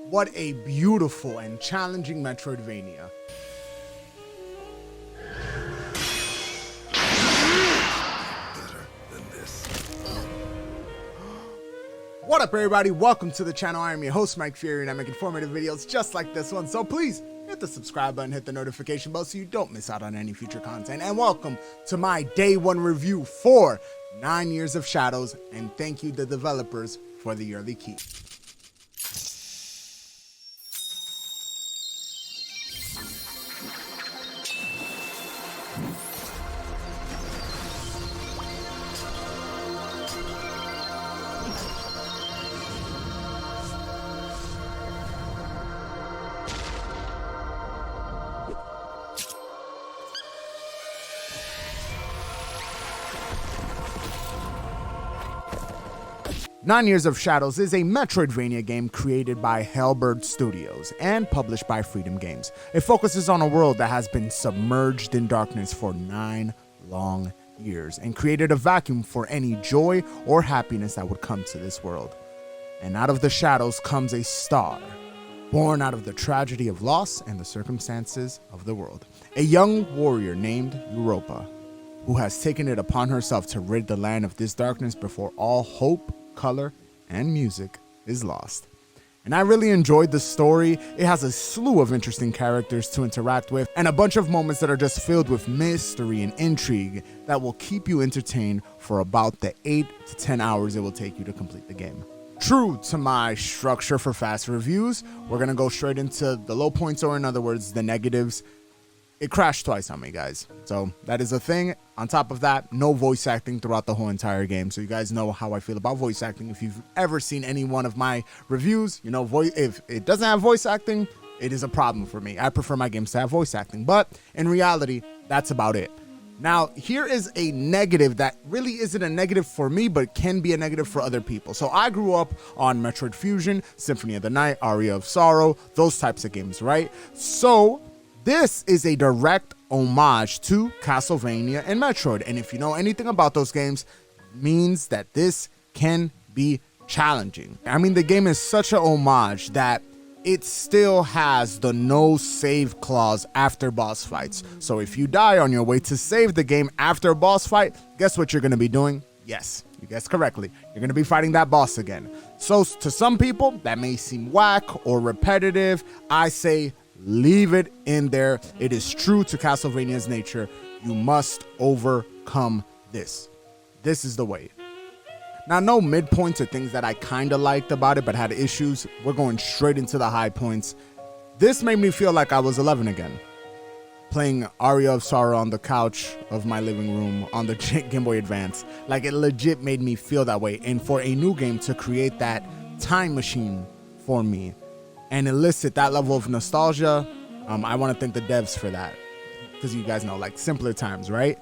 What a beautiful and challenging Metroidvania. What up, everybody? Welcome to the channel. I am your host, Mike Fury, and I make informative videos just like this one. So please hit the subscribe button, hit the notification bell so you don't miss out on any future content. And welcome to my day one review for 9 Years of Shadows. And thank you to the developers for the early key. Nine Years of Shadows is a Metroidvania game created by Halberd Studios and published by Freedom Games. It focuses on a world that has been submerged in darkness for 9 long years and created a vacuum for any joy or happiness that would come to this world. And out of the shadows comes a star, born out of the tragedy of loss and the circumstances of the world. A young warrior named Europa, who has taken it upon herself to rid the land of this darkness before all hope, color, and music is lost. And I really enjoyed the story. It has a slew of interesting characters to interact with and a bunch of moments that are just filled with mystery and intrigue that will keep you entertained for about the 8 to 10 hours it will take you to complete the game. True to my structure for fast reviews, we're gonna go straight into the low points, or in other words, the negatives. It crashed twice on me, guys. So that is a thing. On top of that, no voice acting throughout the whole entire game. So you guys know how I feel about voice acting. If you've ever seen any one of my reviews, you know, if it doesn't have voice acting, it is a problem for me. I prefer my games to have voice acting. But in reality, that's about it. Now, here is a negative that really isn't a negative for me, but can be a negative for other people. So I grew up on Metroid Fusion, Symphony of the Night, Aria of Sorrow, those types of games, right? So this is a direct homage to Castlevania and Metroid. And if you know anything about those games, means that this can be challenging. I mean, the game is such a homage that it still has the no save clause after boss fights. So if you die on your way to save the game after a boss fight, guess what you're going to be doing? Yes, you guessed correctly. You're going to be fighting that boss again. So to some people, that may seem whack or repetitive. I say leave it in there. It is true to Castlevania's nature. You must overcome this. This is the way. Now, no midpoints or things that I kind of liked about it but had issues. We're going straight into the high points. This made me feel like I was 11 again, playing Aria of Sorrow on the couch of my living room on the Game Boy Advance. Like, it legit made me feel that way. And for a new game to create that time machine for me and elicit that level of nostalgia, I want to thank the devs for that, because you guys know, like, simpler times, right?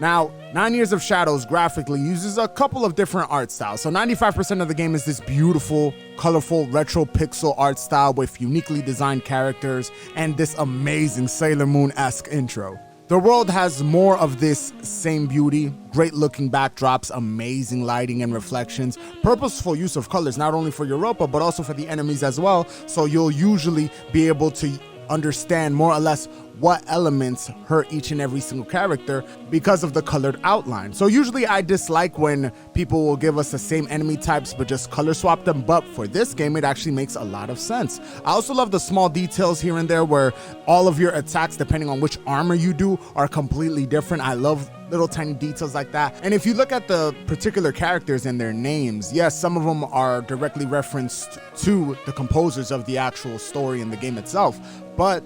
Now, 9 Years of Shadows graphically uses a couple of different art styles. So 95% of the game is this beautiful, colorful, retro pixel art style with uniquely designed characters and this amazing Sailor Moon-esque intro. The world has more of this same beauty, great looking backdrops, amazing lighting and reflections, purposeful use of colors, not only for Europa, but also for the enemies as well. So you'll usually be able to understand more or less what elements hurt each and every single character because of the colored outline. So usually I dislike when people will give us the same enemy types but just color swap them, but for this game it actually makes a lot of sense. I also love the small details here and there where all of your attacks, depending on which armor you do, are completely different. I love little tiny details like that. And if you look at the particular characters and their names, yes, some of them are directly referenced to the composers of the actual story in the game itself, but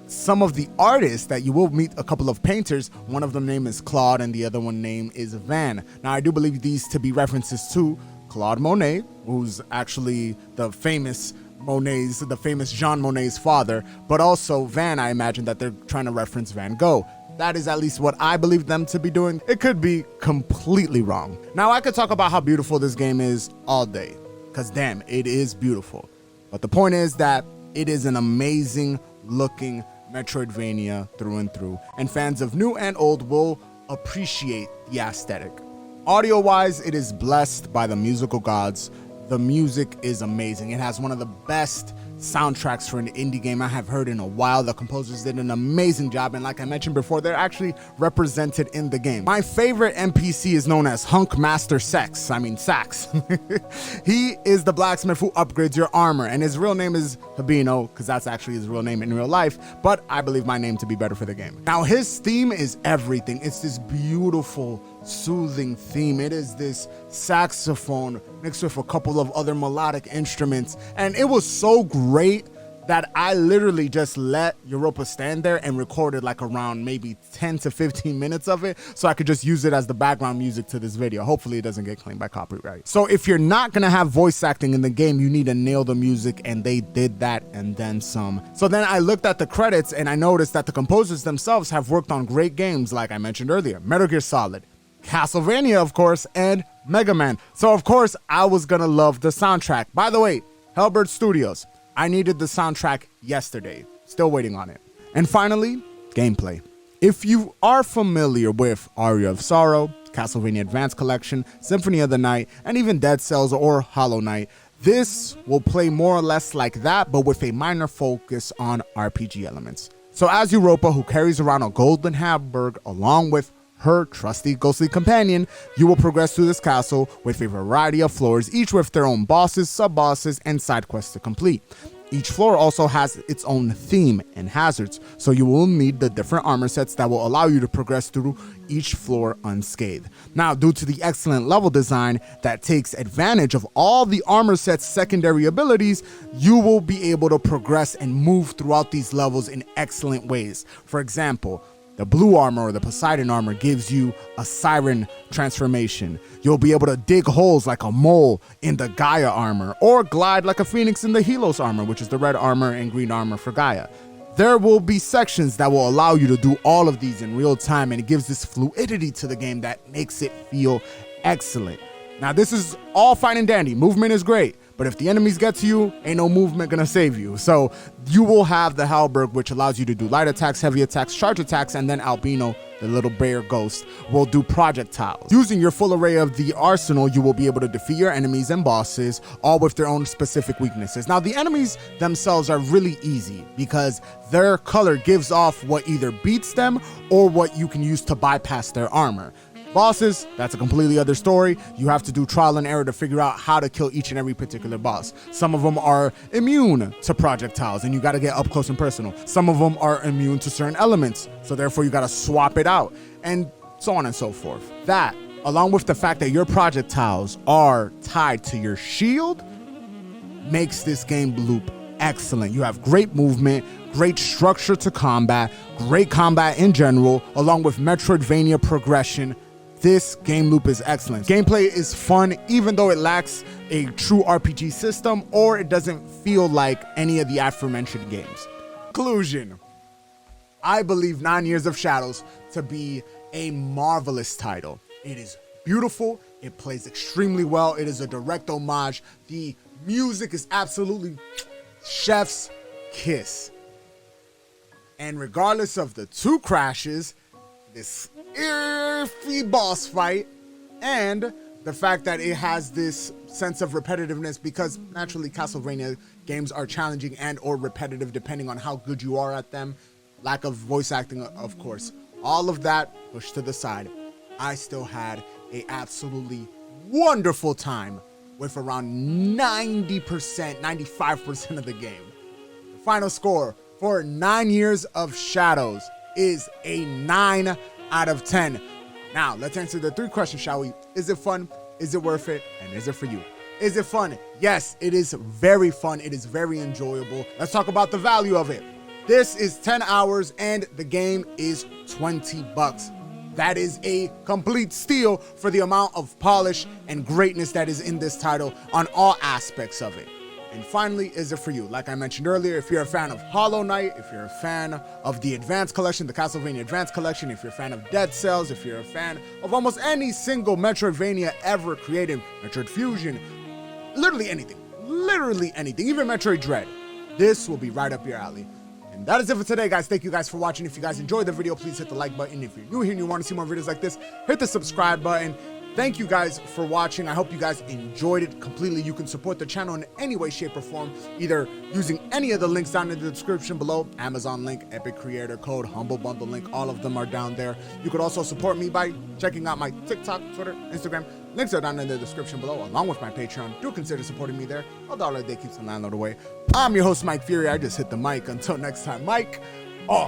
some of the artists that you will meet, a couple of painters, one of them name is Claude and the other one name is Van. Now, I do believe these to be references to Claude Monet, who's actually the famous Jean Monet's father, but also Van, I imagine that they're trying to reference Van Gogh. That is at least what I believe them to be doing. It could be completely wrong. Now, I could talk about how beautiful this game is all day, because damn, it is beautiful. But the point is that it is an amazing looking Metroidvania through and through, and fans of new and old will appreciate the aesthetic. Audio-wise, it is blessed by the musical gods. The music is amazing. It has one of the best soundtracks for an indie game I have heard in a while. The composers did an amazing job, and like I mentioned before, they're actually represented in the game. My favorite NPC is known as Hunk Master Sax. He is the blacksmith who upgrades your armor, and his real name is Apino, because that's actually his real name in real life, but I believe my name to be better for the game. Now, his theme is everything. It's this beautiful, soothing theme. It is this saxophone mixed with a couple of other melodic instruments, and it was so great that I literally just let Europa stand there and recorded like around maybe 10 to 15 minutes of it, so I could just use it as the background music to this video. Hopefully it doesn't get claimed by copyright. So if you're not gonna have voice acting in the game, you need to nail the music, and they did that and then some. So then I looked at the credits and I noticed that the composers themselves have worked on great games like I mentioned earlier, Metal Gear Solid, Castlevania, of course, and Mega Man. So of course I was gonna love the soundtrack. By the way, Hellbird Studios, I needed the soundtrack yesterday. Still waiting on it. And finally, gameplay. If you are familiar with Aria of Sorrow, Castlevania Advance Collection, Symphony of the Night, and even Dead Cells or Hollow Knight, this will play more or less like that, but with a minor focus on RPG elements. So as Europa, who carries around a golden hamburg along with her trusty ghostly companion, you will progress through this castle with a variety of floors, each with their own bosses, sub-bosses, and side quests to complete. Each floor also has its own theme and hazards, so you will need the different armor sets that will allow you to progress through each floor unscathed. Now, due to the excellent level design that takes advantage of all the armor set's secondary abilities, you will be able to progress and move throughout these levels in excellent ways. For example, the blue armor or the Poseidon armor gives you a siren transformation. You'll be able to dig holes like a mole in the Gaia armor, or glide like a phoenix in the Helos armor, which is the red armor and green armor for Gaia. There will be sections that will allow you to do all of these in real time, and it gives this fluidity to the game that makes it feel excellent. Now, this is all fine and dandy. Movement is great, but if the enemies get to you, ain't no movement gonna save you. So you will have the Halberg, which allows you to do light attacks, heavy attacks, charge attacks, and then Albino, the little bear ghost, will do projectiles. Using your full array of the arsenal, you will be able to defeat your enemies and bosses, all with their own specific weaknesses. Now, the enemies themselves are really easy because their color gives off what either beats them or what you can use to bypass their armor. Bosses, that's a completely other story. You have to do trial and error to figure out how to kill each and every particular boss. Some of them are immune to projectiles, and you gotta get up close and personal. Some of them are immune to certain elements, so therefore you gotta swap it out, and so on and so forth. That, along with the fact that your projectiles are tied to your shield, makes this game loop excellent. You have great movement, great structure to combat, great combat in general, along with Metroidvania progression. This game loop is excellent. Gameplay is fun, even though it lacks a true RPG system, or it doesn't feel like any of the aforementioned games. Conclusion. I believe 9 Years of Shadows to be a marvelous title. It is beautiful. It plays extremely well. It is a direct homage. The music is absolutely chef's kiss. And regardless of the two crashes, this iffy boss fight, and the fact that it has this sense of repetitiveness, because naturally Castlevania games are challenging and or repetitive depending on how good you are at them. Lack of voice acting, of course. All of that pushed to the side, I still had a absolutely wonderful time with around 90%, 95% of the game. The final score for 9 Years of Shadows is a 9 out of 10. Now, let's answer the 3 questions, shall we? Is it fun? Is it worth it? And is it for you? Is it fun? Yes, it is very fun. It is very enjoyable. Let's talk about the value of it. This is 10 hours and the game is $20. That is a complete steal for the amount of polish and greatness that is in this title on all aspects of it. And finally, is it for you? Like I mentioned earlier, if you're a fan of Hollow Knight, if you're a fan of the Advance Collection, the Castlevania Advance Collection, if you're a fan of Dead Cells, if you're a fan of almost any single Metroidvania ever created, Metroid Fusion, literally anything, even Metroid Dread, this will be right up your alley. And that is it for today, guys. Thank you guys for watching. If you guys enjoyed the video, please hit the like button. If you're new here and you want to see more videos like this, hit the subscribe button. Thank you guys for watching. I hope you guys enjoyed it completely. You can support the channel in any way, shape, or form, either using any of the links down in the description below. Amazon link, Epic Creator Code, Humble Bundle link, all of them are down there. You could also support me by checking out my TikTok, Twitter, Instagram. Links are down in the description below, along with my Patreon. Do consider supporting me there. $1 a day keeps the landlord away. I'm your host, Mike Fury. I just hit the mic. Until next time, Mike, off.